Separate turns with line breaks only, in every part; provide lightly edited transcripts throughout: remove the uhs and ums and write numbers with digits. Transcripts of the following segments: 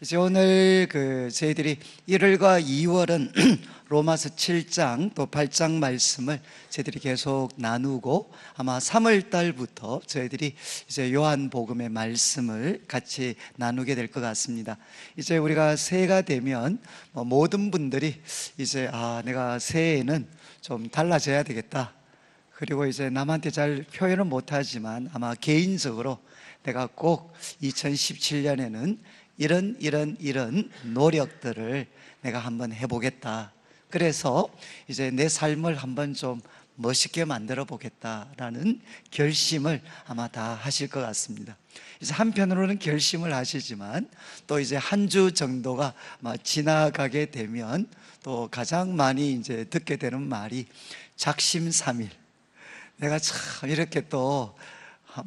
이제 오늘 저희들이 1월과 2월은 로마서 7장 또 8장 말씀을 저희들이 계속 나누고, 아마 3월 달부터 저희들이 이제 요한복음의 말씀을 같이 나누게 될 것 같습니다. 이제 우리가 새해가 되면 모든 분들이 이제 내가 새해에는 좀 달라져야 되겠다, 그리고 이제 남한테 잘 표현은 못하지만 아마 개인적으로 내가 꼭 2017년에는 이런 노력들을 내가 한번 해보겠다, 그래서 이제 내 삶을 한번 좀 멋있게 만들어 보겠다라는 결심을 아마 다 하실 것 같습니다. 이제 한편으로는 결심을 하시지만 또 이제 한 주 정도가 지나가게 되면 또 가장 많이 이제 듣게 되는 말이 작심삼일, 내가 참 이렇게 또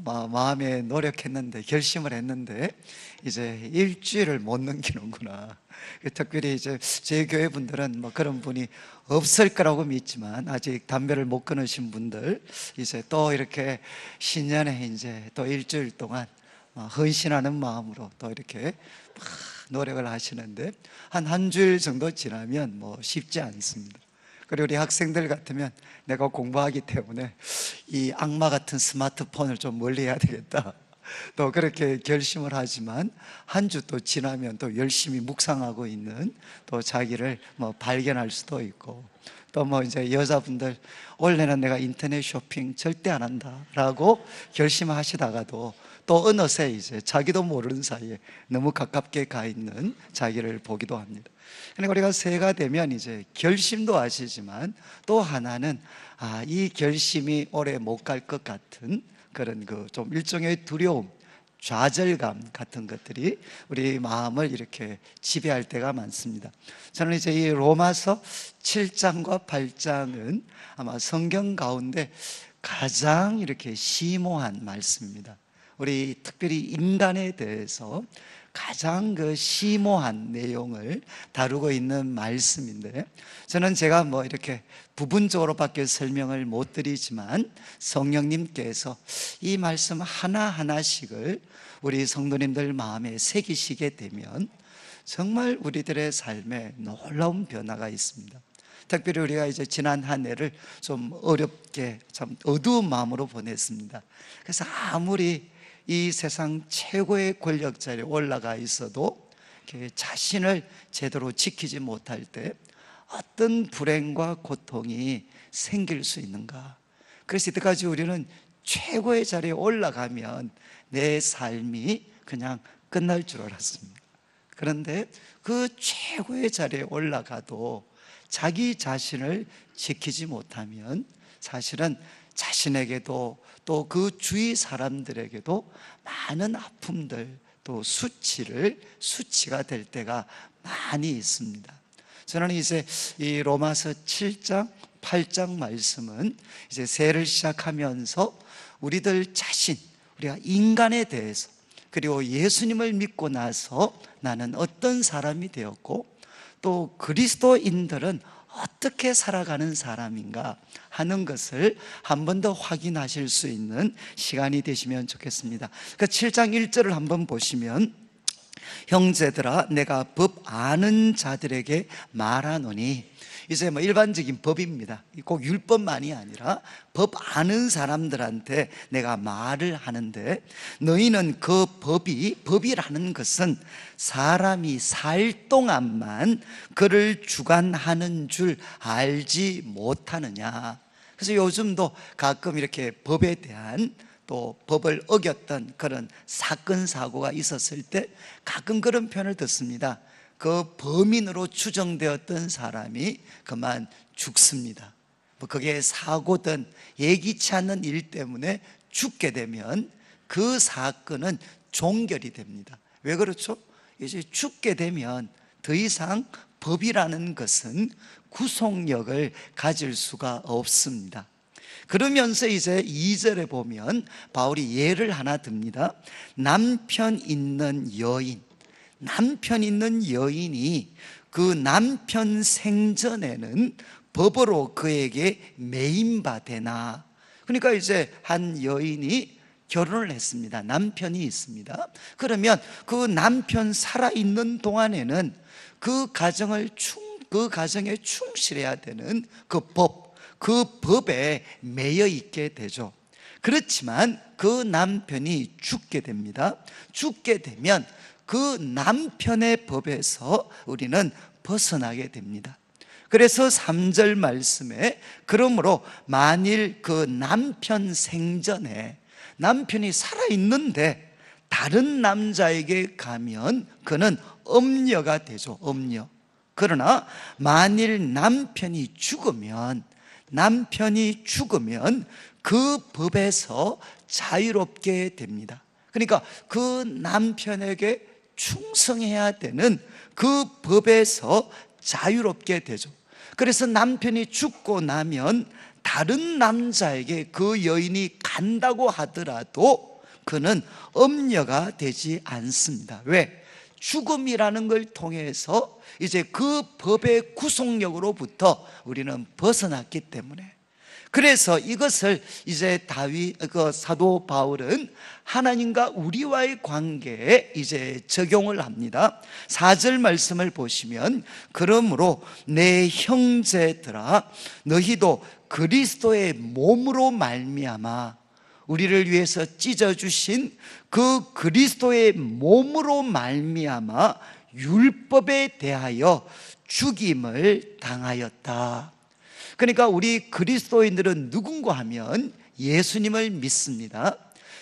마음에 노력했는데, 결심을 했는데 이제 일주일을 못 넘기는구나. 특별히 이제 제 교회 분들은 그런 분이 없을 거라고 믿지만, 아직 담배를 못 끊으신 분들 이제 또 이렇게 신년에 이제 또 일주일 동안 헌신하는 마음으로 또 이렇게 노력을 하시는데, 한 주일 정도 지나면 쉽지 않습니다. 그리고 우리 학생들 같으면 내가 공부하기 때문에 이 악마 같은 스마트폰을 좀 멀리 해야 되겠다, 또 그렇게 결심을 하지만 한 주 또 지나면 또 열심히 묵상하고 있는 또 자기를 발견할 수도 있고, 또 이제 여자분들 원래는 내가 인터넷 쇼핑 절대 안 한다라고 결심하시다가도 또 어느새 이제 자기도 모르는 사이에 너무 가깝게 가 있는 자기를 보기도 합니다. 그러니까 우리가 새해가 되면 이제 결심도 하시지만 또 하나는 이 결심이 오래 못 갈 것 같은 그런 좀 일종의 두려움, 좌절감 같은 것들이 우리 마음을 이렇게 지배할 때가 많습니다. 저는 이제 이 로마서 7장과 8장은 아마 성경 가운데 가장 이렇게 심오한 말씀입니다. 우리 특별히 인간에 대해서 가장 심오한 내용을 다루고 있는 말씀인데, 저는 제가 이렇게 부분적으로밖에 설명을 못 드리지만 성령님께서 이 말씀 하나하나씩을 우리 성도님들 마음에 새기시게 되면 정말 우리들의 삶에 놀라운 변화가 있습니다. 특별히 우리가 이제 지난 한 해를 좀 어렵게, 참 어두운 마음으로 보냈습니다. 그래서 아무리 이 세상 최고의 권력 자리에 올라가 있어도 자신을 제대로 지키지 못할 때 어떤 불행과 고통이 생길 수 있는가. 그래서 이때까지 우리는 최고의 자리에 올라가면 내 삶이 그냥 끝날 줄 알았습니다. 그런데 그 최고의 자리에 올라가도 자기 자신을 지키지 못하면 사실은 자신에게도 또 그 주위 사람들에게도 많은 아픔들, 또 수치가 될 때가 많이 있습니다. 저는 이제 이 로마서 7장, 8장 말씀은 이제 새해를 시작하면서 우리들 자신, 우리가 인간에 대해서, 그리고 예수님을 믿고 나서 나는 어떤 사람이 되었고 또 그리스도인들은 어떻게 살아가는 사람인가 하는 것을 한 번 더 확인하실 수 있는 시간이 되시면 좋겠습니다. 그 7장 1절을 한번 보시면, 형제들아 내가 법 아는 자들에게 말하노니, 이제 일반적인 법입니다. 꼭 율법만이 아니라 법 아는 사람들한테 내가 말을 하는데, 너희는 그 법이라는 것은 사람이 살 동안만 그를 주관하는 줄 알지 못하느냐. 그래서 요즘도 가끔 이렇게 법에 대한, 또 법을 어겼던 그런 사건 사고가 있었을 때 가끔 그런 표현을 듣습니다. 그 범인으로 추정되었던 사람이 그만 죽습니다. 그게 사고든 예기치 않는 일 때문에 죽게 되면 그 사건은 종결이 됩니다. 왜 그렇죠? 이제 죽게 되면 더 이상 법이라는 것은 구속력을 가질 수가 없습니다. 그러면서 이제 2절에 보면 바울이 예를 하나 듭니다. 남편 있는 여인이 그 남편 생전에는 법으로 그에게 매인바 되나. 그러니까 이제 한 여인이 결혼을 했습니다. 남편이 있습니다. 그러면 그 남편 살아있는 동안에는 그 가정에 충실해야 되는 그 법에 매여 있게 되죠. 그렇지만 그 남편이 죽게 됩니다. 죽게 되면 그 남편의 법에서 우리는 벗어나게 됩니다. 그래서 3절 말씀에 그러므로 만일 그 남편 생전에 남편이 살아있는데 다른 남자에게 가면 그는 음녀가 되죠. 음녀. 그러나 만일 남편이 죽으면 그 법에서 자유롭게 됩니다. 그러니까 그 남편에게 충성해야 되는 그 법에서 자유롭게 되죠. 그래서 남편이 죽고 나면 다른 남자에게 그 여인이 간다고 하더라도 그는 음녀가 되지 않습니다. 왜? 죽음이라는 걸 통해서 이제 그 법의 구속력으로부터 우리는 벗어났기 때문에, 그래서 이것을 이제 사도 바울은 하나님과 우리와의 관계에 이제 적용을 합니다. 4절 말씀을 보시면 그러므로 내 형제들아 너희도 그리스도의 몸으로 말미암아 우리를 위해서 찢어주신 그 그리스도의 몸으로 말미암아 율법에 대하여 죽임을 당하였다. 그러니까 우리 그리스도인들은 누군가 하면 예수님을 믿습니다.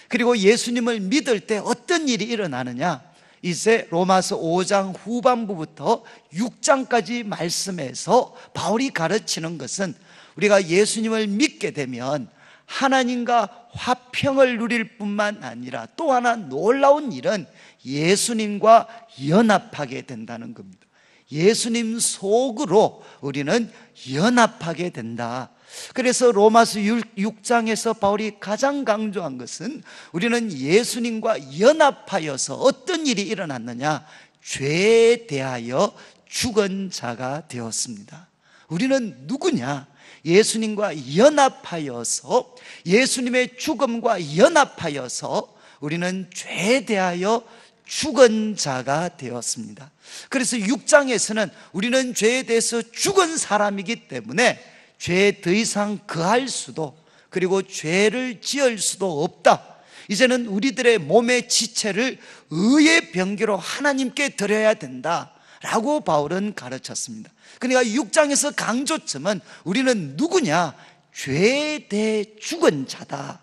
그리고 예수님을 믿을 때 어떤 일이 일어나느냐, 이제 로마서 5장 후반부부터 6장까지 말씀에서 바울이 가르치는 것은 우리가 예수님을 믿게 되면 하나님과 화평을 누릴 뿐만 아니라 또 하나 놀라운 일은 예수님과 연합하게 된다는 겁니다. 예수님 속으로 우리는 연합하게 된다. 그래서 로마서 6장에서 바울이 가장 강조한 것은 우리는 예수님과 연합하여서 어떤 일이 일어났느냐, 죄에 대하여 죽은 자가 되었습니다. 우리는 누구냐? 예수님과 연합하여서, 예수님의 죽음과 연합하여서 우리는 죄에 대하여 죽은 자가 되었습니다. 그래서 6장에서는 우리는 죄에 대해서 죽은 사람이기 때문에 죄에 더 이상 거할 수도, 그리고 죄를 지을 수도 없다. 이제는 우리들의 몸의 지체를 의의 병기로 하나님께 드려야 된다 라고 바울은 가르쳤습니다. 그러니까 6장에서 강조점은 우리는 누구냐? 죄에 대해 죽은 자다,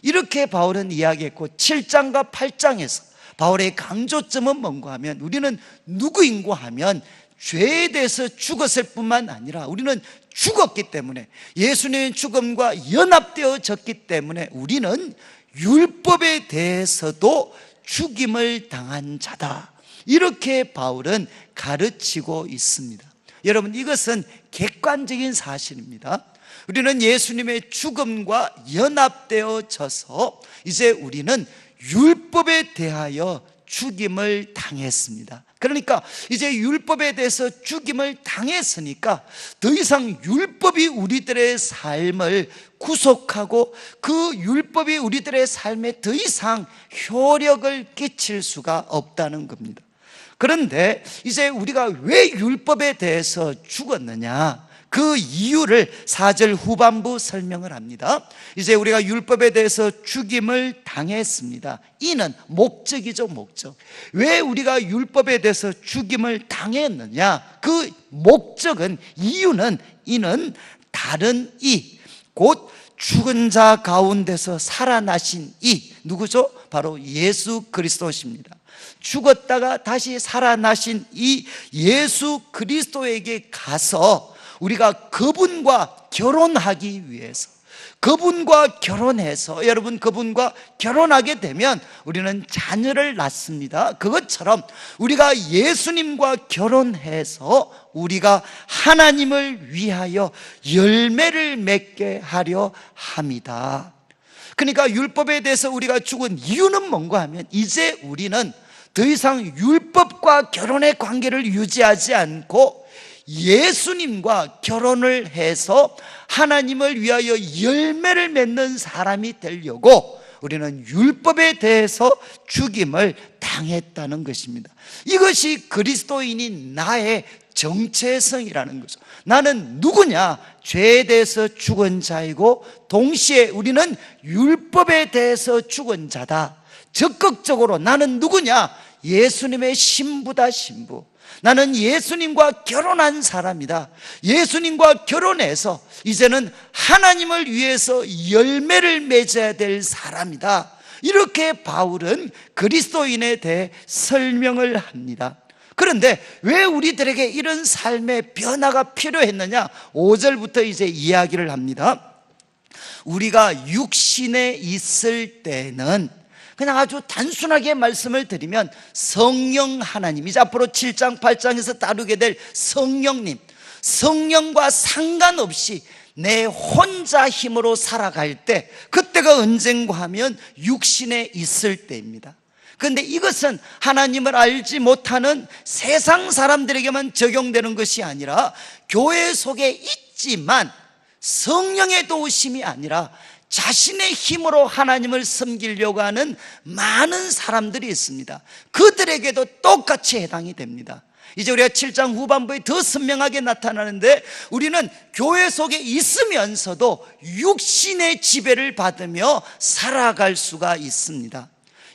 이렇게 바울은 이야기했고, 7장과 8장에서 바울의 강조점은 뭔가 하면 우리는 누구인고 하면 죄에 대해서 죽었을 뿐만 아니라 우리는 죽었기 때문에, 예수님의 죽음과 연합되어졌기 때문에 우리는 율법에 대해서도 죽임을 당한 자다, 이렇게 바울은 가르치고 있습니다. 여러분, 이것은 객관적인 사실입니다. 우리는 예수님의 죽음과 연합되어져서 이제 우리는 율법에 대하여 죽임을 당했습니다. 그러니까 이제 율법에 대해서 죽임을 당했으니까 더 이상 율법이 우리들의 삶을 구속하고 그 율법이 우리들의 삶에 더 이상 효력을 끼칠 수가 없다는 겁니다. 그런데 이제 우리가 왜 율법에 대해서 죽었느냐, 그 이유를 4절 후반부 설명을 합니다. 이제 우리가 율법에 대해서 죽임을 당했습니다. 이는 목적이죠, 목적. 왜 우리가 율법에 대해서 죽임을 당했느냐, 그 목적은, 이유는, 이는 다른 이, 곧 죽은 자 가운데서 살아나신 이, 누구죠? 바로 예수 그리스도십니다. 죽었다가 다시 살아나신 이 예수 그리스도에게 가서 우리가 그분과 결혼하기 위해서, 그분과 결혼해서, 여러분, 그분과 결혼하게 되면 우리는 자녀를 낳습니다. 그것처럼 우리가 예수님과 결혼해서 우리가 하나님을 위하여 열매를 맺게 하려 합니다. 그러니까 율법에 대해서 우리가 죽은 이유는 뭔가 하면, 이제 우리는 더 이상 율법과 결혼의 관계를 유지하지 않고 예수님과 결혼을 해서 하나님을 위하여 열매를 맺는 사람이 되려고 우리는 율법에 대해서 죽임을 당했다는 것입니다. 이것이 그리스도인인 나의 정체성이라는 거죠. 나는 누구냐? 죄에 대해서 죽은 자이고 동시에 우리는 율법에 대해서 죽은 자다. 적극적으로 나는 누구냐? 예수님의 신부다, 신부. 나는 예수님과 결혼한 사람이다. 예수님과 결혼해서 이제는 하나님을 위해서 열매를 맺어야 될 사람이다. 이렇게 바울은 그리스도인에 대해 설명을 합니다. 그런데 왜 우리들에게 이런 삶의 변화가 필요했느냐? 5절부터 이제 이야기를 합니다. 우리가 육신에 있을 때는, 그냥 아주 단순하게 말씀을 드리면 성령 하나님, 이제 앞으로 7장 8장에서 다루게 될 성령님, 성령과 상관없이 내 혼자 힘으로 살아갈 때, 그때가 언젠가 하면 육신에 있을 때입니다. 그런데 이것은 하나님을 알지 못하는 세상 사람들에게만 적용되는 것이 아니라 교회 속에 있지만 성령의 도우심이 아니라 자신의 힘으로 하나님을 섬기려고 하는 많은 사람들이 있습니다. 그들에게도 똑같이 해당이 됩니다. 이제 우리가 7장 후반부에 더 선명하게 나타나는데, 우리는 교회 속에 있으면서도 육신의 지배를 받으며 살아갈 수가 있습니다.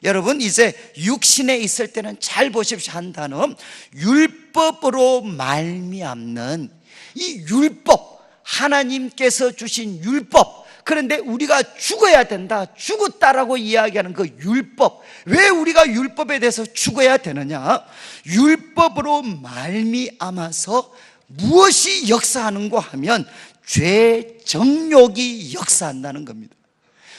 여러분, 이제 육신에 있을 때는 잘 보십시오. 한 단어, 율법으로 말미암는 이 율법, 하나님께서 주신 율법. 그런데 우리가 죽어야 된다, 죽었다라고 이야기하는 그 율법. 왜 우리가 율법에 대해서 죽어야 되느냐? 율법으로 말미암아서 무엇이 역사하는가 하면 죄 정욕이 역사한다는 겁니다.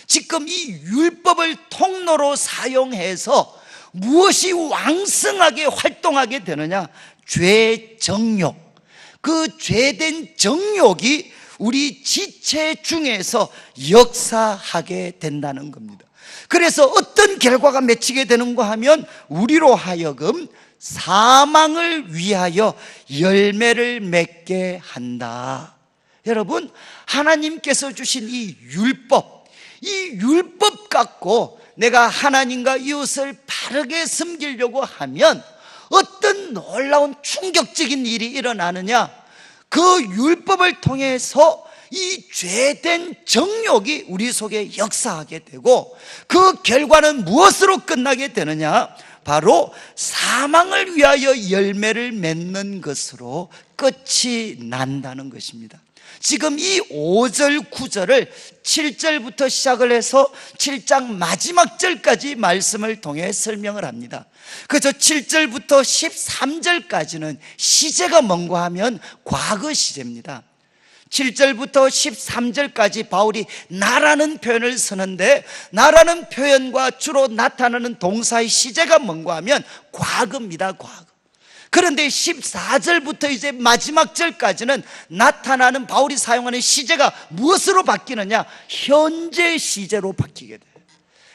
지금 이 율법을 통로로 사용해서 무엇이 왕성하게 활동하게 되느냐? 죄 정욕. 그 죄된 정욕이 우리 지체 중에서 역사하게 된다는 겁니다. 그래서 어떤 결과가 맺히게 되는가 하면 우리로 하여금 사망을 위하여 열매를 맺게 한다. 여러분, 하나님께서 주신 이 율법 갖고 내가 하나님과 이웃을 바르게 섬기려고 하면 어떤 놀라운 충격적인 일이 일어나느냐? 그 율법을 통해서 이 죄된 정욕이 우리 속에 역사하게 되고, 그 결과는 무엇으로 끝나게 되느냐? 바로 사망을 위하여 열매를 맺는 것으로 끝이 난다는 것입니다. 지금 이 5절 9절을 7절부터 시작을 해서 7장 마지막 절까지 말씀을 통해 설명을 합니다. 그래서 7절부터 13절까지는 시제가 뭔가 하면 과거 시제입니다. 7절부터 13절까지 바울이 나라는 표현을 쓰는데, 나라는 표현과 주로 나타나는 동사의 시제가 뭔가 하면 과거입니다. 과거. 그런데 14절부터 이제 마지막 절까지는 나타나는 바울이 사용하는 시제가 무엇으로 바뀌느냐? 현재 시제로 바뀌게 돼요.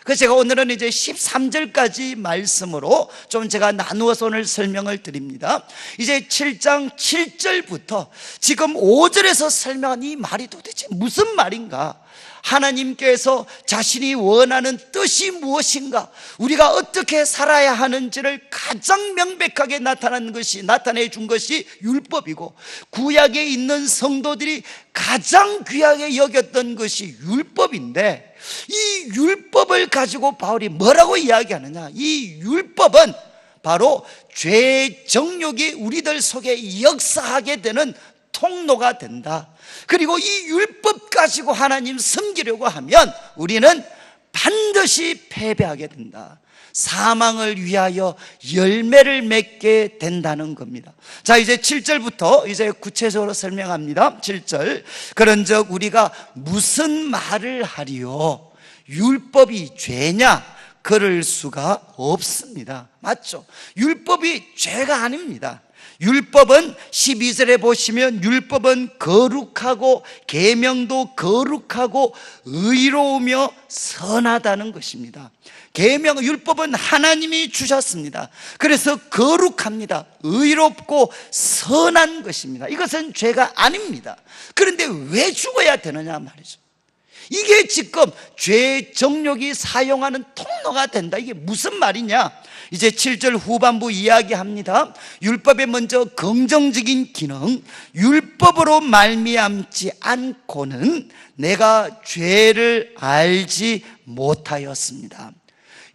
그래서 제가 오늘은 이제 13절까지 말씀으로 좀 제가 나누어서 오늘 설명을 드립니다. 이제 7장 7절부터 지금 5절에서 설명한 이 말이 도대체 무슨 말인가? 하나님께서 자신이 원하는 뜻이 무엇인가, 우리가 어떻게 살아야 하는지를 가장 명백하게 나타내 준 것이 율법이고, 구약에 있는 성도들이 가장 귀하게 여겼던 것이 율법인데, 이 율법을 가지고 바울이 뭐라고 이야기하느냐? 이 율법은 바로 죄의 정욕이 우리들 속에 역사하게 되는 통로가 된다. 그리고 이 율법 가지고 하나님 섬기려고 하면 우리는 반드시 패배하게 된다. 사망을 위하여 열매를 맺게 된다는 겁니다. 자, 이제 7절부터 이제 구체적으로 설명합니다. 7절. 그런즉 우리가 무슨 말을 하리요? 율법이 죄냐? 그럴 수가 없습니다. 맞죠? 율법이 죄가 아닙니다. 율법은 12절에 보시면 율법은 거룩하고 계명도 거룩하고 의로우며 선하다는 것입니다. 율법은 하나님이 주셨습니다. 그래서 거룩합니다. 의롭고 선한 것입니다. 이것은 죄가 아닙니다. 그런데 왜 죽어야 되느냐 말이죠. 이게 지금 죄의 정욕이 사용하는 통로가 된다. 이게 무슨 말이냐? 이제 7절 후반부 이야기합니다. 율법의 먼저 긍정적인 기능, 율법으로 말미암지 않고는 내가 죄를 알지 못하였습니다.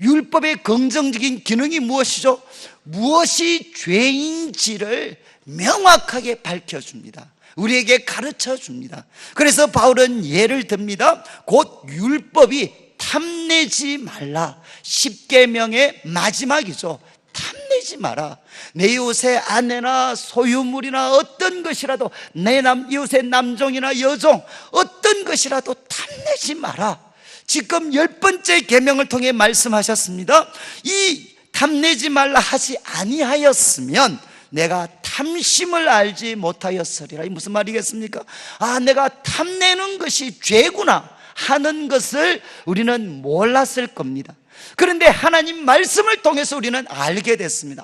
율법의 긍정적인 기능이 무엇이죠? 무엇이 죄인지를 명확하게 밝혀줍니다. 우리에게 가르쳐 줍니다. 그래서 바울은 예를 듭니다. 곧 율법이 탐내지 말라, 10계명의 마지막이죠. 탐내지 마라. 내 이웃의 아내나 소유물이나 어떤 것이라도, 내 이웃의 남종이나 여종 어떤 것이라도 탐내지 마라. 지금 10번째 계명을 통해 말씀하셨습니다. 이 탐내지 말라 하지 아니하였으면 내가 탐심을 알지 못하였으리라. 이 무슨 말이겠습니까? 내가 탐내는 것이 죄구나 하는 것을 우리는 몰랐을 겁니다. 그런데 하나님 말씀을 통해서 우리는 알게 됐습니다.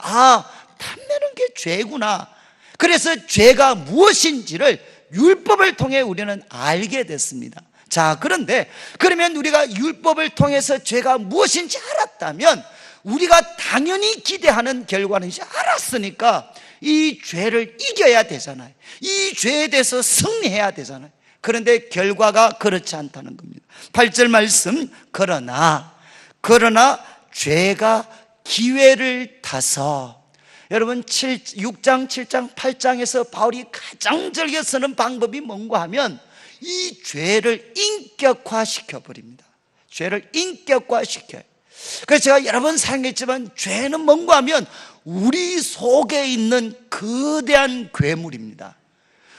탐내는 게 죄구나. 그래서 죄가 무엇인지를 율법을 통해 우리는 알게 됐습니다. 자, 그런데 그러면 우리가 율법을 통해서 죄가 무엇인지 알았다면 우리가 당연히 기대하는 결과는 이제 알았으니까 이 죄를 이겨야 되잖아요. 이 죄에 대해서 승리해야 되잖아요. 그런데 결과가 그렇지 않다는 겁니다. 8절 말씀, 그러나 죄가 기회를 타서, 여러분 6장, 7장, 8장에서 바울이 가장 즐겨 쓰는 방법이 뭔가 하면 이 죄를 인격화시켜 버립니다. 죄를 인격화시켜요. 그래서 제가 여러 번 사용했지만 죄는 뭔가 하면 우리 속에 있는 거대한 괴물입니다.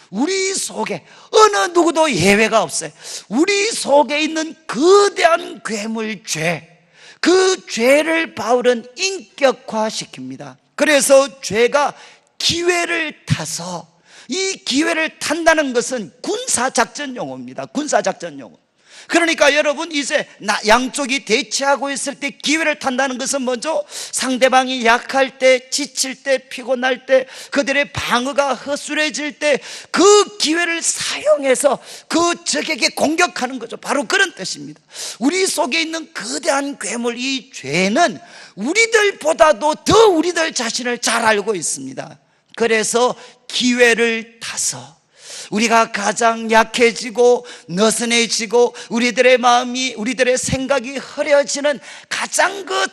우리 속에 어느 누구도 예외가 없어요. 우리 속에 있는 거대한 괴물 죄, 그 죄를 바울은 인격화시킵니다. 그래서 죄가 기회를 타서, 이 기회를 탄다는 것은 군사작전 용어입니다. 군사작전 용어. 그러니까 여러분, 이제 양쪽이 대치하고 있을 때 기회를 탄다는 것은 먼저 상대방이 약할 때, 지칠 때, 피곤할 때, 그들의 방어가 허술해질 때 그 기회를 사용해서 그 적에게 공격하는 거죠. 바로 그런 뜻입니다. 우리 속에 있는 거대한 괴물, 이 죄는 우리들보다도 더 우리들 자신을 잘 알고 있습니다. 그래서 기회를 타서 우리가 가장 약해지고 느슨해지고 우리들의 마음이, 우리들의 생각이 흐려지는 가장 그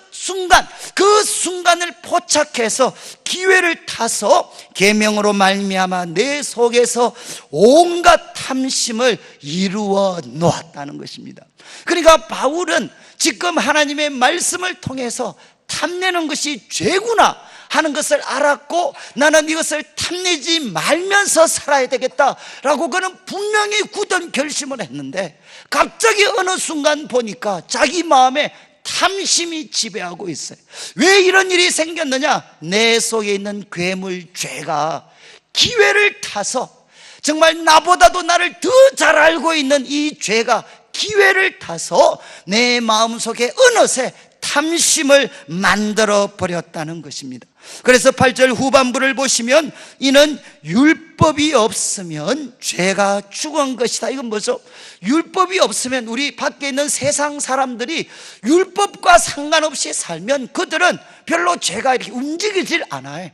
순간을 포착해서 기회를 타서 계명으로 말미암아 내 속에서 온갖 탐심을 이루어 놓았다는 것입니다. 그러니까 바울은 지금 하나님의 말씀을 통해서 탐내는 것이 죄구나 하는 것을 알았고, 나는 이것을 탐내지 말면서 살아야 되겠다라고 그는 분명히 굳은 결심을 했는데, 갑자기 어느 순간 보니까 자기 마음에 탐심이 지배하고 있어요. 왜 이런 일이 생겼느냐? 내 속에 있는 괴물 죄가 기회를 타서, 정말 나보다도 나를 더 잘 알고 있는 이 죄가 기회를 타서 내 마음속에 어느새 탐심을 만들어 버렸다는 것입니다. 그래서 8절 후반부를 보시면, 이는 율법이 없으면 죄가 죽은 것이다. 이건 뭐죠? 율법이 없으면, 우리 밖에 있는 세상 사람들이 율법과 상관없이 살면 그들은 별로 죄가 이렇게 움직이질 않아요.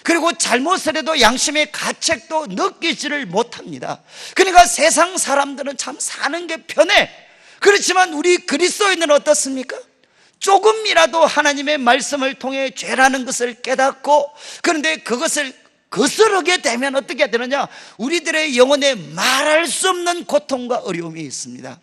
그리고 잘못을 해도 양심의 가책도 느끼지를 못합니다. 그러니까 세상 사람들은 참 사는 게 편해. 그렇지만 우리 그리스도인은 어떻습니까? 조금이라도 하나님의 말씀을 통해 죄라는 것을 깨닫고, 그런데 그것을 거스르게 되면 어떻게 되느냐? 우리들의 영혼에 말할 수 없는 고통과 어려움이 있습니다.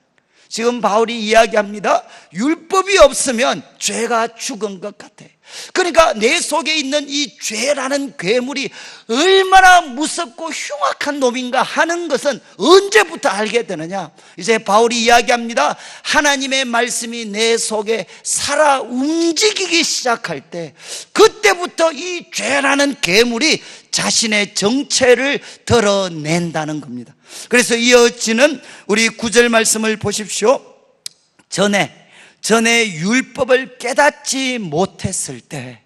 지금 바울이 이야기합니다. 율법이 없으면 죄가 죽은 것 같아. 그러니까 내 속에 있는 이 죄라는 괴물이 얼마나 무섭고 흉악한 놈인가 하는 것은 언제부터 알게 되느냐? 이제 바울이 이야기합니다. 하나님의 말씀이 내 속에 살아 움직이기 시작할 때, 그때부터 이 죄라는 괴물이 자신의 정체를 드러낸다는 겁니다. 그래서 이어지는 우리 9절 말씀을 보십시오. 전에 율법을 깨닫지 못했을 때,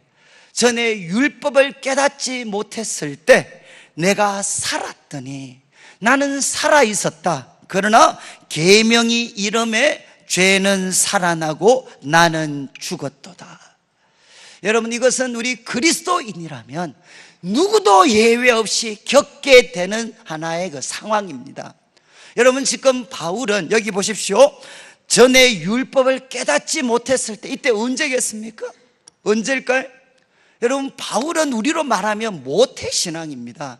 내가 살았더니, 나는 살아 있었다. 그러나 계명이 이름에 죄는 살아나고 나는 죽었도다. 여러분, 이것은 우리 그리스도인이라면 누구도 예외 없이 겪게 되는 하나의 그 상황입니다. 여러분, 지금 바울은 여기 보십시오. 전에 율법을 깨닫지 못했을 때, 이때 언제겠습니까? 언제일까요? 여러분, 바울은 우리로 말하면 모태신앙입니다.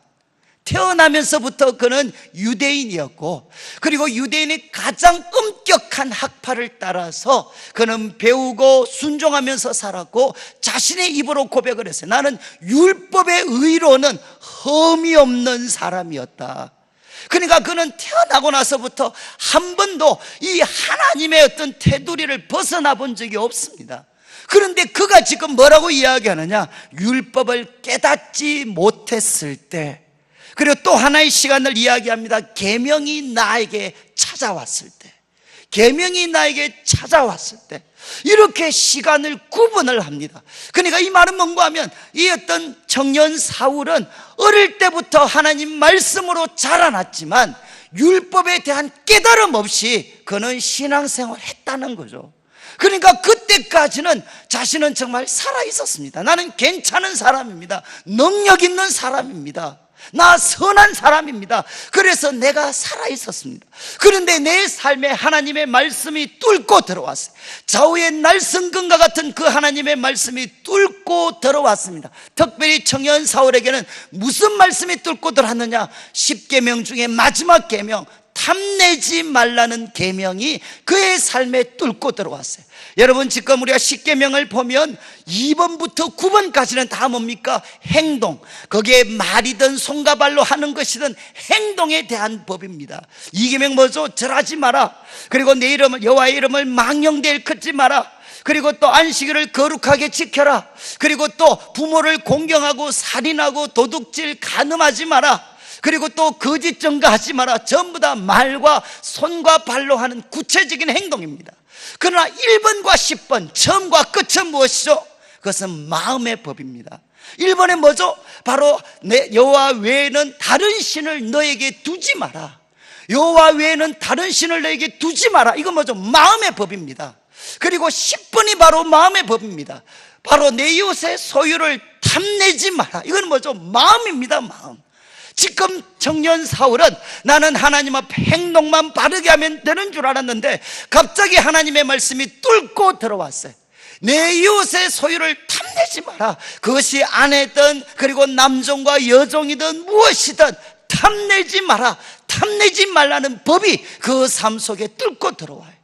태어나면서부터 그는 유대인이었고, 그리고 유대인이 가장 엄격한 학파를 따라서 그는 배우고 순종하면서 살았고, 자신의 입으로 고백을 했어요. 나는 율법의 의로는 흠이 없는 사람이었다. 그러니까 그는 태어나고 나서부터 한 번도 이 하나님의 어떤 테두리를 벗어나 본 적이 없습니다. 그런데 그가 지금 뭐라고 이야기하느냐? 율법을 깨닫지 못했을 때, 그리고 또 하나의 시간을 이야기합니다. 계명이 나에게 찾아왔을 때, 계명이 나에게 찾아왔을 때, 이렇게 시간을 구분을 합니다. 그러니까 이 말은 뭔가 하면, 이 어떤 청년 사울은 어릴 때부터 하나님 말씀으로 자라났지만 율법에 대한 깨달음 없이 그는 신앙생활을 했다는 거죠. 그러니까 그때까지는 자신은 정말 살아있었습니다. 나는 괜찮은 사람입니다. 능력 있는 사람입니다. 나 선한 사람입니다. 그래서 내가 살아있었습니다. 그런데 내 삶에 하나님의 말씀이 뚫고 들어왔어요. 좌우의 날성근과 같은 그 하나님의 말씀이 뚫고 들어왔습니다. 특별히 청년 사울에게는 무슨 말씀이 뚫고 들어왔느냐? 10계명 중에 마지막 계명, 탐내지 말라는 계명이 그의 삶에 뚫고 들어왔어요. 여러분, 지금 우리가 10계명을 보면 2번부터 9번까지는 다 뭡니까? 행동. 거기에 말이든 손과 발로 하는 것이든 행동에 대한 법입니다. 2계명 뭐죠? 절하지 마라. 그리고 내 이름을, 여호와의 이름을 망령되이 일컫지 마라. 그리고 또 안식일을 거룩하게 지켜라. 그리고 또 부모를 공경하고 살인하고 도둑질 간음하지 마라. 그리고 또 거짓 증거하지 마라. 전부 다 말과 손과 발로 하는 구체적인 행동입니다. 그러나 1번과 10번, 처음과 끝은 무엇이죠? 그것은 마음의 법입니다. 1번에 뭐죠? 바로 내 여호와 외에는 다른 신을 너에게 두지 마라. 여호와 외에는 다른 신을 너에게 두지 마라. 이건 뭐죠? 마음의 법입니다. 그리고 10번이 바로 마음의 법입니다. 바로 내 이웃의 소유를 탐내지 마라. 이건 뭐죠? 마음입니다. 마음. 지금 청년 사울은 나는 하나님 앞에 행동만 바르게 하면 되는 줄 알았는데 갑자기 하나님의 말씀이 뚫고 들어왔어요. 내 이웃의 소유를 탐내지 마라. 그것이 아내든 그리고 남종과 여종이든 무엇이든 탐내지 마라. 탐내지 말라는 법이 그 삶 속에 뚫고 들어와요.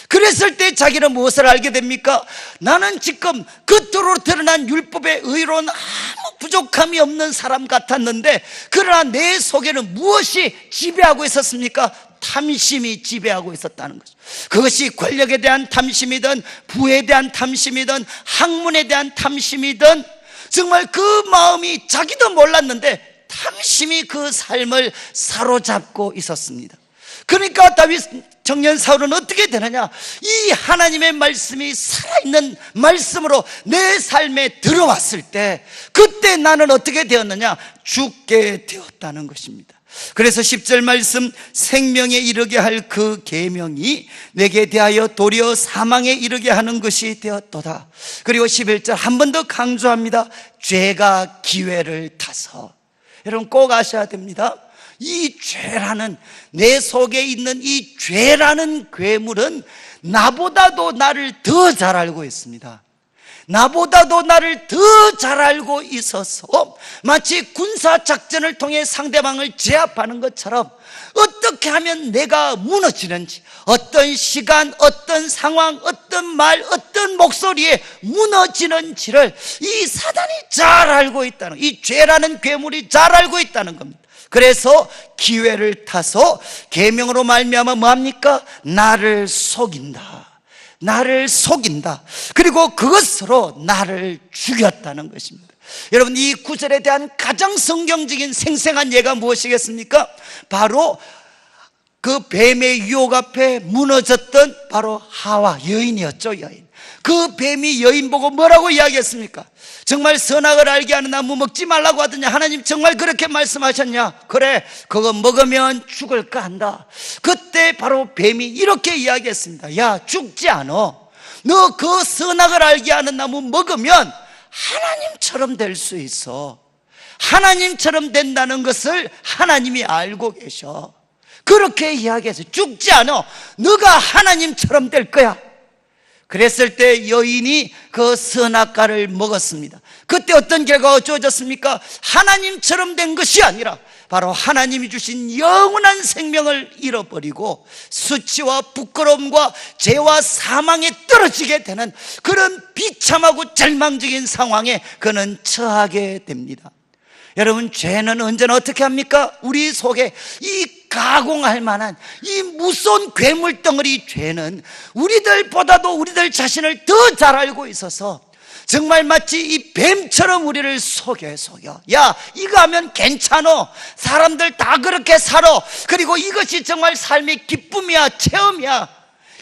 그랬을 때 자기는 무엇을 알게 됩니까? 나는 지금 겉으로 드러난 율법의 의로는 아무 부족함이 없는 사람 같았는데, 그러나 내 속에는 무엇이 지배하고 있었습니까? 탐심이 지배하고 있었다는 거죠. 그것이 권력에 대한 탐심이든 부에 대한 탐심이든 학문에 대한 탐심이든, 정말 그 마음이 자기도 몰랐는데 탐심이 그 삶을 사로잡고 있었습니다. 그러니까 다윗 청년 사울은 어떻게 되느냐? 이 하나님의 말씀이 살아있는 말씀으로 내 삶에 들어왔을 때, 그때 나는 어떻게 되었느냐? 죽게 되었다는 것입니다. 그래서 10절 말씀, 생명에 이르게 할 그 계명이 내게 대하여 도리어 사망에 이르게 하는 것이 되었도다. 그리고 11절 한 번 더 강조합니다. 죄가 기회를 타서. 여러분 꼭 아셔야 됩니다. 이 죄라는, 내 속에 있는 이 죄라는 괴물은 나보다도 나를 더 잘 알고 있습니다. 나보다도 나를 더 잘 알고 있어서 마치 군사작전을 통해 상대방을 제압하는 것처럼 어떻게 하면 내가 무너지는지, 어떤 시간, 어떤 상황, 어떤 말, 어떤 목소리에 무너지는지를 이 사단이 잘 알고 있다는, 이 죄라는 괴물이 잘 알고 있다는 겁니다. 그래서 기회를 타서 계명으로 말미암아 뭐합니까? 나를 속인다. 나를 속인다. 그리고 그것으로 나를 죽였다는 것입니다. 여러분, 이 구절에 대한 가장 성경적인 생생한 예가 무엇이겠습니까? 바로 그 뱀의 유혹 앞에 무너졌던 바로 하와, 여인이었죠. 여인. 그 뱀이 여인 보고 뭐라고 이야기했습니까? 정말 선악을 알게 하는 나무 먹지 말라고 하더냐? 하나님 정말 그렇게 말씀하셨냐? 그래, 그거 먹으면 죽을까 한다. 그때 바로 뱀이 이렇게 이야기했습니다. 야, 죽지 않아. 너 그 선악을 알게 하는 나무 먹으면 하나님처럼 될 수 있어. 하나님처럼 된다는 것을 하나님이 알고 계셔. 그렇게 이야기해서 죽지 않아. 너가 하나님처럼 될 거야. 그랬을 때 여인이 그 선악과를 먹었습니다. 그때 어떤 결과가 주어졌습니까? 하나님처럼 된 것이 아니라 바로 하나님이 주신 영원한 생명을 잃어버리고 수치와 부끄러움과 죄와 사망에 떨어지게 되는 그런 비참하고 절망적인 상황에 그는 처하게 됩니다. 여러분, 죄는 언제나 어떻게 합니까? 우리 속에 이 가공할 만한 이 무서운 괴물덩어리 죄는 우리들보다도 우리들 자신을 더 잘 알고 있어서 정말 마치 이 뱀처럼 우리를 속여. 야, 이거 하면 괜찮아. 사람들 다 그렇게 살아. 그리고 이것이 정말 삶의 기쁨이야, 체험이야.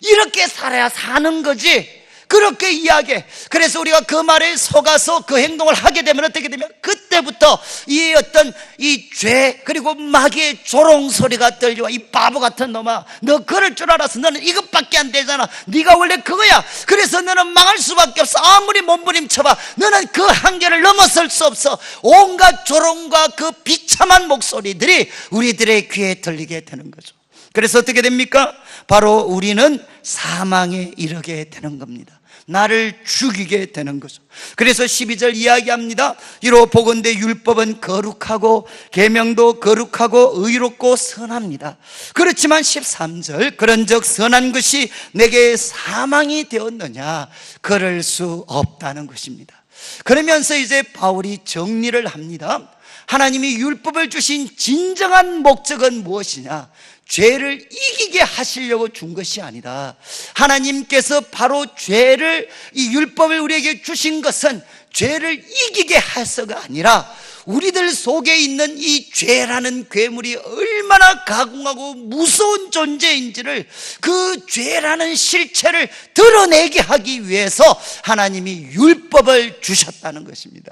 이렇게 살아야 사는 거지. 그렇게 이야기해. 그래서 우리가 그 말에 속아서 그 행동을 하게 되면 어떻게 되면 그때부터 이 어떤 이 죄 그리고 마귀의 조롱소리가 들려와. 이 바보 같은 놈아, 너 그럴 줄 알았어. 너는 이것밖에 안 되잖아. 네가 원래 그거야. 그래서 너는 망할 수밖에 없어. 아무리 몸부림쳐봐, 너는 그 한계를 넘어설 수 없어. 온갖 조롱과 그 비참한 목소리들이 우리들의 귀에 들리게 되는 거죠. 그래서 어떻게 됩니까? 바로 우리는 사망에 이르게 되는 겁니다. 나를 죽이게 되는 거죠. 그래서 12절 이야기합니다. 이로 보건대 율법은 거룩하고 계명도 거룩하고 의롭고 선합니다. 그렇지만 13절, 그런즉 선한 것이 내게 사망이 되었느냐? 그럴 수 없다는 것입니다. 그러면서 이제 바울이 정리를 합니다. 하나님이 율법을 주신 진정한 목적은 무엇이냐? 죄를 이기게 하시려고 준 것이 아니라 하나님께서 바로 죄를, 이 율법을 우리에게 주신 것은 죄를 이기게 해서가 아니라 우리들 속에 있는 이 죄라는 괴물이 얼마나 가공하고 무서운 존재인지를, 그 죄라는 실체를 드러내게 하기 위해서 하나님이 율법을 주셨다는 것입니다.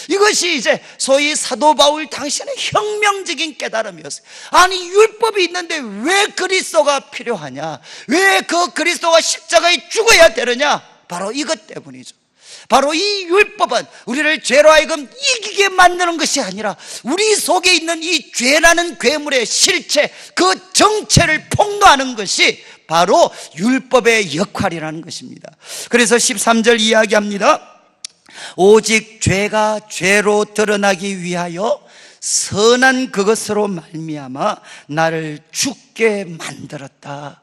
이것이 이제 소위 사도 바울 당신의 혁명적인 깨달음이었어요. 아니, 율법이 있는데 왜 그리스도가 필요하냐? 왜 그 그리스도가 십자가에 죽어야 되느냐? 바로 이것 때문이죠. 바로 이 율법은 우리를 죄로 하여금 이기게 만드는 것이 아니라 우리 속에 있는 이 죄라는 괴물의 실체, 그 정체를 폭로하는 것이 바로 율법의 역할이라는 것입니다. 그래서 13절 이야기합니다. 오직 죄가 죄로 드러나기 위하여 선한 그것으로 말미암아 나를 죽게 만들었다.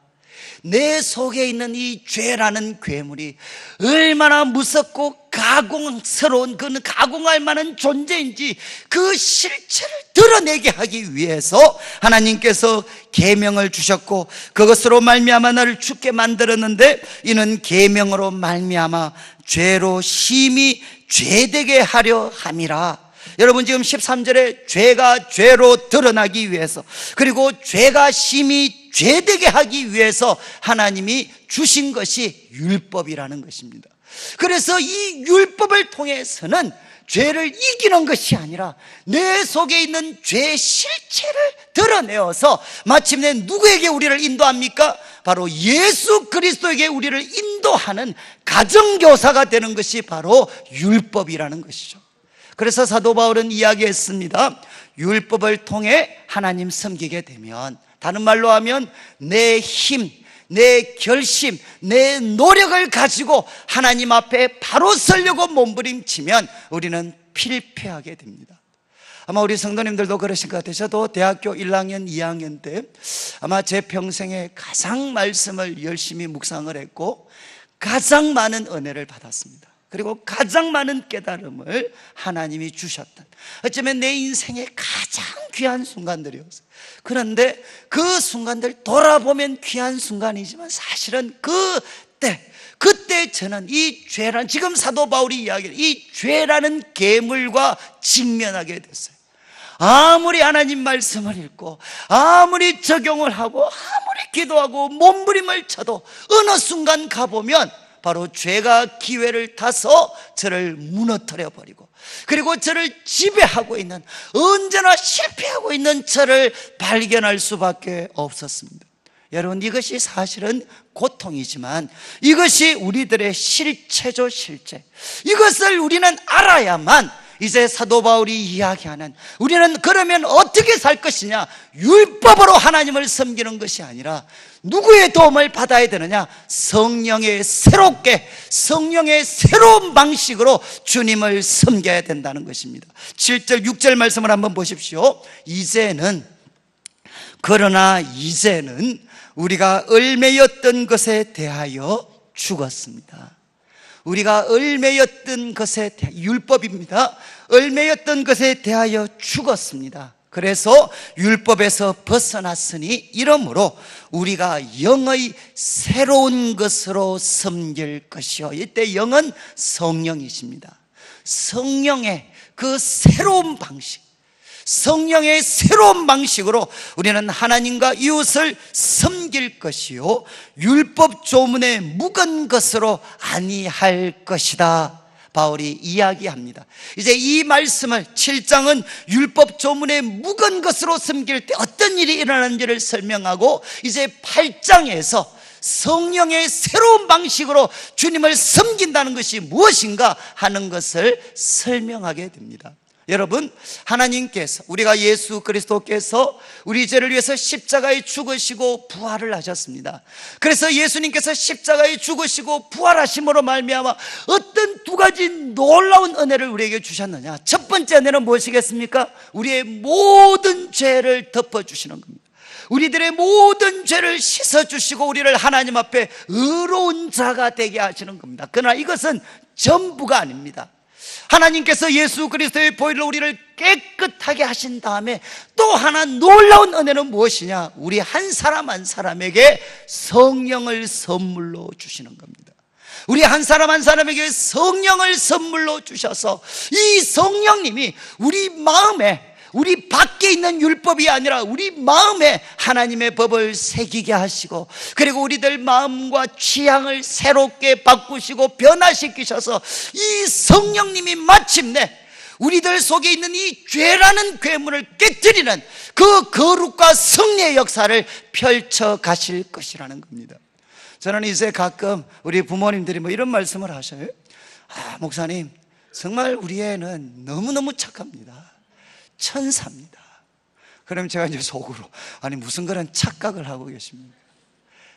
내 속에 있는 이 죄라는 괴물이 얼마나 무섭고 가공스러운, 그 가공할 만한 존재인지 그 실체를 드러내게 하기 위해서 하나님께서 계명을 주셨고 그것으로 말미암아 나를 죽게 만들었는데, 이는 계명으로 말미암아 죄로 심히 죄되게 하려 함이라. 여러분, 지금 13절에 죄가 죄로 드러나기 위해서, 그리고 죄가 심히 죄되게 하기 위해서 하나님이 주신 것이 율법이라는 것입니다. 그래서 이 율법을 통해서는 죄를 이기는 것이 아니라 내 속에 있는 죄의 실체를 드러내어서 마침내 누구에게 우리를 인도합니까? 바로 예수 그리스도에게 우리를 인도하는 가정교사가 되는 것이 바로 율법이라는 것이죠. 그래서 사도 바울은 이야기했습니다. 율법을 통해 하나님 섬기게 되면, 다른 말로 하면 내 힘, 내 결심, 내 노력을 가지고 하나님 앞에 바로 서려고 몸부림치면 우리는 필패하게 됩니다. 아마 우리 성도님들도 그러신 것 같아요. 저도 대학교 1학년, 2학년 때 아마 제 평생에 가장 말씀을 열심히 묵상을 했고 가장 많은 은혜를 받았습니다. 그리고 가장 많은 깨달음을 하나님이 주셨던, 어쩌면 내 인생의 가장 귀한 순간들이었어요. 그런데 그 순간들 돌아보면 귀한 순간이지만 사실은 그때 저는 이 죄란, 지금 사도 바울이 이야기를, 이 죄라는 괴물과 직면하게 됐어요. 아무리 하나님 말씀을 읽고 아무리 적용을 하고 아무리 기도하고 몸부림을 쳐도 어느 순간 가보면 바로 죄가 기회를 타서 저를 무너뜨려 버리고, 그리고 저를 지배하고 있는, 언제나 실패하고 있는 저를 발견할 수밖에 없었습니다. 여러분, 이것이 사실은 고통이지만 이것이 우리들의 실체죠, 실체. 이것을 우리는 알아야만 이제 사도 바울이 이야기하는, 우리는 그러면 어떻게 살 것이냐, 율법으로 하나님을 섬기는 것이 아니라 누구의 도움을 받아야 되느냐, 성령의 새로운 방식으로 주님을 섬겨야 된다는 것입니다. 7절 6절 말씀을 한번 보십시오. 그러나 이제는 우리가 얽매였던 것에 대하여 죽었습니다. 우리가 얽매였던 것에 대하여, 율법입니다. 얽매였던 것에 대하여 죽었습니다. 그래서 율법에서 벗어났으니 이러므로 우리가 영의 새로운 것으로 섬길 것이요. 이때 영은 성령이십니다. 성령의 그 새로운 방식, 성령의 새로운 방식으로 우리는 하나님과 이웃을 섬길 것이요, 율법 조문에 묵은 것으로 아니할 것이다, 바울이 이야기합니다. 이제 이 말씀을, 7장은 율법 조문에 묵은 것으로 섬길 때 어떤 일이 일어나는지를 설명하고, 이제 8장에서 성령의 새로운 방식으로 주님을 섬긴다는 것이 무엇인가 하는 것을 설명하게 됩니다. 여러분, 하나님께서, 우리가 예수 그리스도께서 우리 죄를 위해서 십자가에 죽으시고 부활을 하셨습니다. 그래서 예수님께서 십자가에 죽으시고 부활하심으로 말미암아 어떤 두 가지 놀라운 은혜를 우리에게 주셨느냐. 첫 번째 은혜는 무엇이겠습니까? 우리의 모든 죄를 덮어주시는 겁니다. 우리들의 모든 죄를 씻어주시고 우리를 하나님 앞에 의로운 자가 되게 하시는 겁니다. 그러나 이것은 전부가 아닙니다. 하나님께서 예수 그리스도의 보혈로 우리를 깨끗하게 하신 다음에 또 하나 놀라운 은혜는 무엇이냐? 우리 한 사람 한 사람에게 성령을 선물로 주시는 겁니다. 우리 한 사람 한 사람에게 성령을 선물로 주셔서 이 성령님이 우리 마음에, 우리 밖에 있는 율법이 아니라 우리 마음에 하나님의 법을 새기게 하시고, 그리고 우리들 마음과 취향을 새롭게 바꾸시고 변화시키셔서 이 성령님이 마침내 우리들 속에 있는 이 죄라는 괴물을 깨뜨리는 그 거룩과 승리의 역사를 펼쳐 가실 것이라는 겁니다. 저는 이제 가끔 우리 부모님들이 이런 말씀을 하셔요. 목사님, 정말 우리 애는 너무너무 착합니다. 천사입니다. 그럼 제가 이제 속으로, 아니 무슨 그런 착각을 하고 계십니까?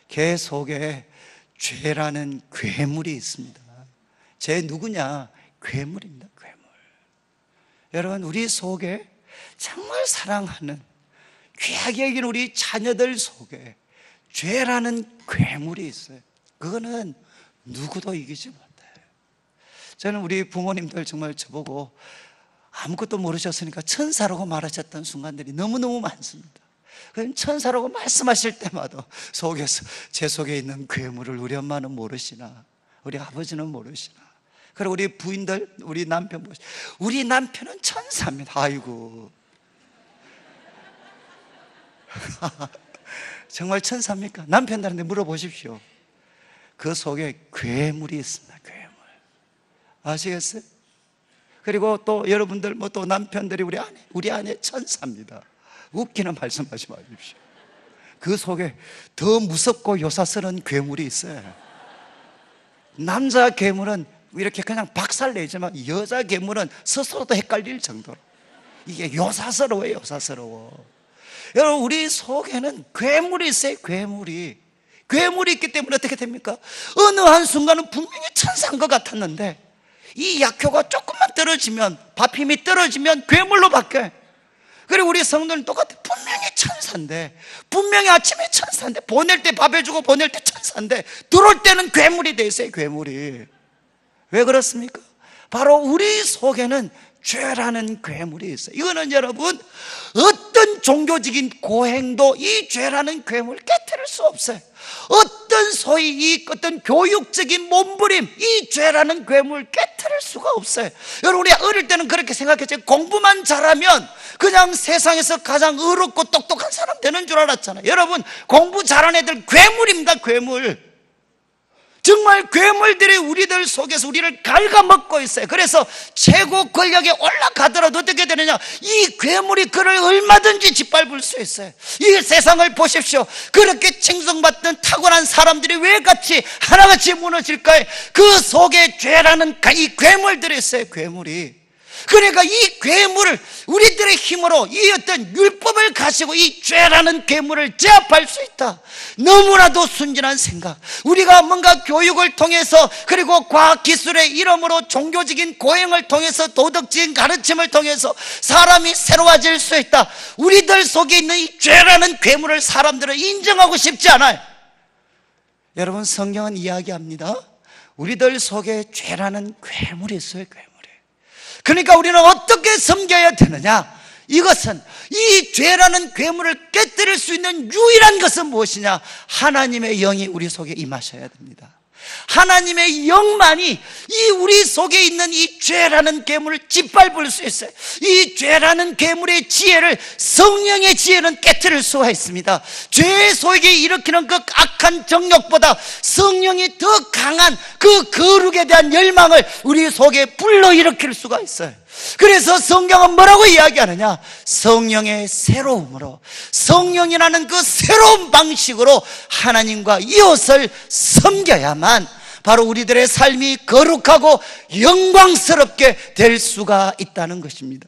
걔 속에 죄라는 괴물이 있습니다. 죄 누구냐? 괴물입니다. 괴물. 여러분, 우리 속에 정말 사랑하는, 귀하게 여기는 우리 자녀들 속에 죄라는 괴물이 있어요. 그거는 누구도 이기지 못해요. 저는 우리 부모님들 정말 저보고 아무것도 모르셨으니까 천사라고 말하셨던 순간들이 너무너무 많습니다. 그럼 천사라고 말씀하실 때마다 속에서, 제 속에 있는 괴물을 우리 엄마는 모르시나, 우리 아버지는 모르시나. 그리고 우리 부인들, 우리 남편 보시, 우리 남편은 천사입니다. 아이고 정말 천사입니까? 남편들한테 물어보십시오. 그 속에 괴물이 있습니다. 괴물. 아시겠어요? 그리고 또 여러분들, 또 남편들이 우리 아내 천사입니다. 웃기는 말씀하지 마십시오. 그 속에 더 무섭고 요사스러운 괴물이 있어요. 남자 괴물은 이렇게 그냥 박살내지만 여자 괴물은 스스로도 헷갈릴 정도로 이게 요사스러워요. 요사스러워. 여러분, 우리 속에는 괴물이 있어요. 괴물이 있기 때문에 어떻게 됩니까? 어느 한순간은 분명히 천사인 것 같았는데 이 약효가 조금만 떨어지면, 밥 힘이 떨어지면 괴물로 바뀌어요. 그리고 우리 성도는 똑같아. 분명히 천사인데, 분명히 아침에 천사인데, 보낼 때 밥 해주고 보낼 때 천사인데 들어올 때는 괴물이 돼 있어요. 괴물이. 왜 그렇습니까? 바로 우리 속에는 죄라는 괴물이 있어요. 이거는 여러분 어떤 종교적인 고행도 이 죄라는 괴물을 깨뜨릴 수 없어요. 어떤 소위 이 어떤 교육적인 몸부림, 이 죄라는 괴물을 깨뜨릴 수가 없어요. 여러분, 우리 어릴 때는 그렇게 생각했죠. 공부만 잘하면 그냥 세상에서 가장 의롭고 똑똑한 사람 되는 줄 알았잖아요. 여러분, 공부 잘하는 애들 괴물입니다. 괴물. 정말 괴물들이 우리들 속에서 우리를 갉아먹고 있어요. 그래서 최고 권력에 올라가더라도 어떻게 되느냐, 이 괴물이 그를 얼마든지 짓밟을 수 있어요. 이 세상을 보십시오. 그렇게 칭송받던 탁월한 사람들이 왜 같이 하나같이 무너질까요? 그 속에 죄라는 이 괴물들이 있어요. 괴물이. 그러니까 이 괴물을 우리들의 힘으로 이 어떤 율법을 가지고 이 죄라는 괴물을 제압할 수 있다. 너무나도 순진한 생각. 우리가 뭔가 교육을 통해서, 그리고 과학기술의 이름으로 종교적인 고행을 통해서, 도덕적인 가르침을 통해서 사람이 새로워질 수 있다. 우리들 속에 있는 이 죄라는 괴물을 사람들은 인정하고 싶지 않아요. 여러분, 성경은 이야기합니다. 우리들 속에 죄라는 괴물이 있어요. 괴물. 그러니까 우리는 어떻게 섬겨야 되느냐? 이것은, 이 죄라는 괴물을 깨뜨릴 수 있는 유일한 것은 무엇이냐? 하나님의 영이 우리 속에 임하셔야 됩니다. 하나님의 영만이 이 우리 속에 있는 이 죄라는 괴물을 짓밟을 수 있어요. 이 죄라는 괴물의 지혜를, 성령의 지혜는 깨뜨릴 수가 있습니다. 죄 속에 일으키는 그 악한 정욕보다 성령이 더 강한 그 거룩에 대한 열망을 우리 속에 불러일으킬 수가 있어요. 그래서 성경은 뭐라고 이야기하느냐? 성령의 새로움으로, 성령이라는 그 새로운 방식으로 하나님과 이웃을 섬겨야만 바로 우리들의 삶이 거룩하고 영광스럽게 될 수가 있다는 것입니다.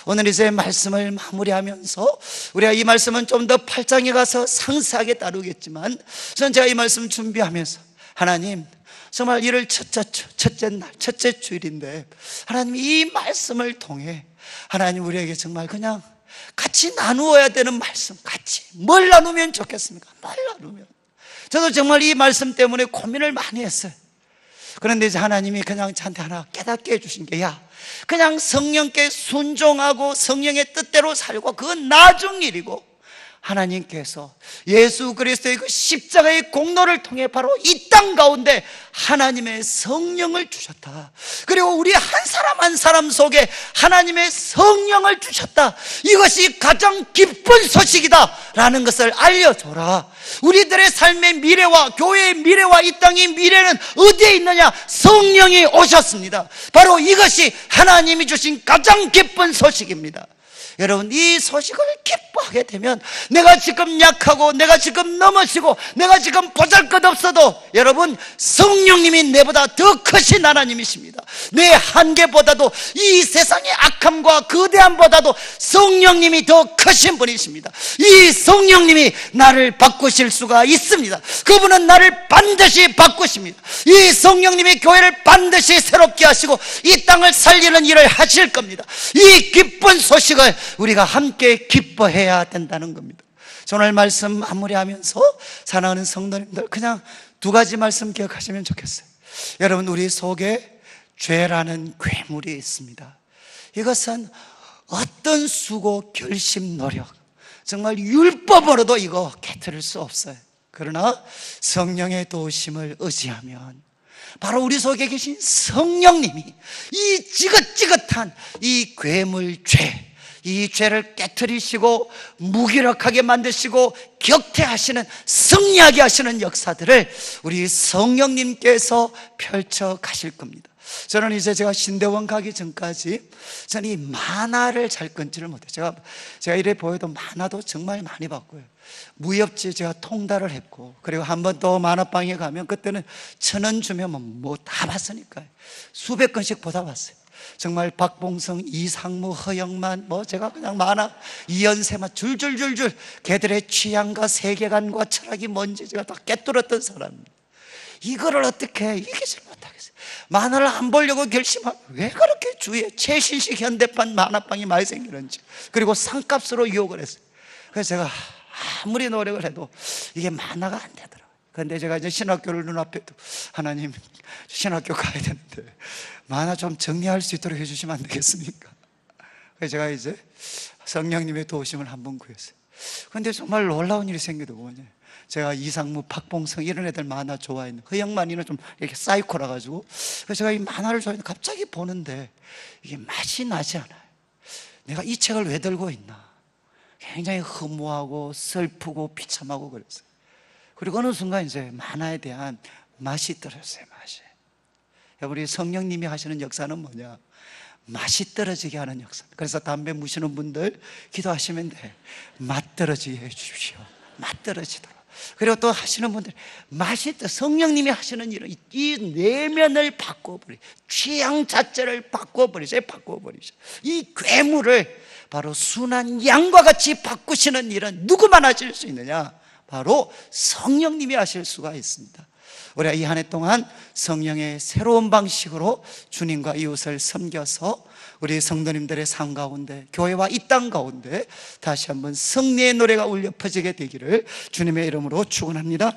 오늘 이제 말씀을 마무리하면서, 우리가 이 말씀은 좀 더 8장에 가서 상세하게 다루겠지만, 저는 제가 이 말씀 준비하면서, 하나님, 정말 1월 첫째 날, 첫째 주일인데 하나님, 이 말씀을 통해 하나님 우리에게 정말 그냥 같이 나누어야 되는 말씀, 같이 뭘 나누면 좋겠습니까? 뭘 나누면. 저도 정말 이 말씀 때문에 고민을 많이 했어요. 그런데 이제 하나님이 그냥 저한테 하나 깨닫게 해주신 게, 야, 그냥 성령께 순종하고 성령의 뜻대로 살고, 그건 나중 일이고, 하나님께서 예수 그리스도의 그 십자가의 공로를 통해 바로 이 땅 가운데 하나님의 성령을 주셨다. 그리고 우리 한 사람 한 사람 속에 하나님의 성령을 주셨다. 이것이 가장 기쁜 소식이다 라는 것을 알려줘라. 우리들의 삶의 미래와 교회의 미래와 이 땅의 미래는 어디에 있느냐? 성령이 오셨습니다. 바로 이것이 하나님이 주신 가장 기쁜 소식입니다. 여러분, 이 소식을 기뻐하게 되면, 내가 지금 약하고 내가 지금 넘어지고 내가 지금 보잘것없어도 여러분, 성령님이 내보다 더 크신 하나님이십니다. 내 한계보다도, 이 세상의 악함과 거대함보다도 성령님이 더 크신 분이십니다. 이 성령님이 나를 바꾸실 수가 있습니다. 그분은 나를 반드시 바꾸십니다. 이 성령님이 교회를 반드시 새롭게 하시고 이 땅을 살리는 일을 하실 겁니다. 이 기쁜 소식을 우리가 함께 기뻐해야 된다는 겁니다. 오늘 말씀 마무리하면서 사랑하는 성도님들, 그냥 두 가지 말씀 기억하시면 좋겠어요. 여러분, 우리 속에 죄라는 괴물이 있습니다. 이것은 어떤 수고, 결심, 노력, 정말 율법으로도 이거 깨트릴 수 없어요. 그러나 성령의 도우심을 의지하면 바로 우리 속에 계신 성령님이 이 지긋지긋한 이 괴물죄, 이 죄를 깨트리시고 무기력하게 만드시고 격퇴하시는, 승리하게 하시는 역사들을 우리 성령님께서 펼쳐 가실 겁니다. 저는 이제 제가 신대원 가기 전까지 저는 이 만화를 잘 끊지를 못해요. 제가 이래 보여도 만화도 정말 많이 봤고요. 무협지 제가 통달을 했고, 그리고 한 번 또 만화방에 가면 그때는 1,000원 주면 뭐 다 봤으니까요. 수백 건씩 보다 봤어요. 정말 박봉성, 이상무, 허영만, 제가 그냥 만화 이연세만 줄줄줄줄 걔들의 취향과 세계관과 철학이 뭔지 제가 다 꿰뚫었던 사람입니다. 이거를 어떻게 이기질 못하겠어요. 만화를 안 보려고 결심하면 왜 그렇게 주위에 최신식 현대판 만화방이 많이 생기는지, 그리고 상값으로 유혹을 했어요. 그래서 제가 아무리 노력을 해도 이게 만화가 안 되더라고요. 그런데 제가 이제 신학교를 눈앞에 두고, 하나님, 신학교 가야 되는데 만화 좀 정리할 수 있도록 해주시면 안 되겠습니까? 그래서 제가 이제 성령님의 도우심을 한번 구했어요. 근데 정말 놀라운 일이 생기더군요. 제가 이상무, 박봉성 이런 애들 만화 좋아했는, 허영만이는 좀 이렇게 사이코라 가지고, 그래서 제가 이 만화를 좋아했는데 갑자기 보는데 이게 맛이 나지 않아요. 내가 이 책을 왜 들고 있나, 굉장히 허무하고 슬프고 비참하고 그랬어요. 그리고 어느 순간 이제 만화에 대한 맛이 떨어졌어요. 맛이. 우리 성령님이 하시는 역사는 뭐냐? 맛이 떨어지게 하는 역사. 그래서 담배 무시는 분들 기도하시면 돼. 맛 떨어지게 해 주십시오. 맛 떨어지도록. 그리고 또 하시는 분들 맛이 또 성령님이 하시는 일은 이 내면을 바꿔버리, 취향 자체를 바꿔버리세요. 바꿔버리죠. 이 괴물을 바로 순한 양과 같이 바꾸시는 일은 누구만 하실 수 있느냐? 바로 성령님이 하실 수가 있습니다. 우리가 이 한 해 동안 성령의 새로운 방식으로 주님과 이웃을 섬겨서 우리 성도님들의 삶 가운데, 교회와 이 땅 가운데 다시 한번 승리의 노래가 울려 퍼지게 되기를 주님의 이름으로 축원합니다.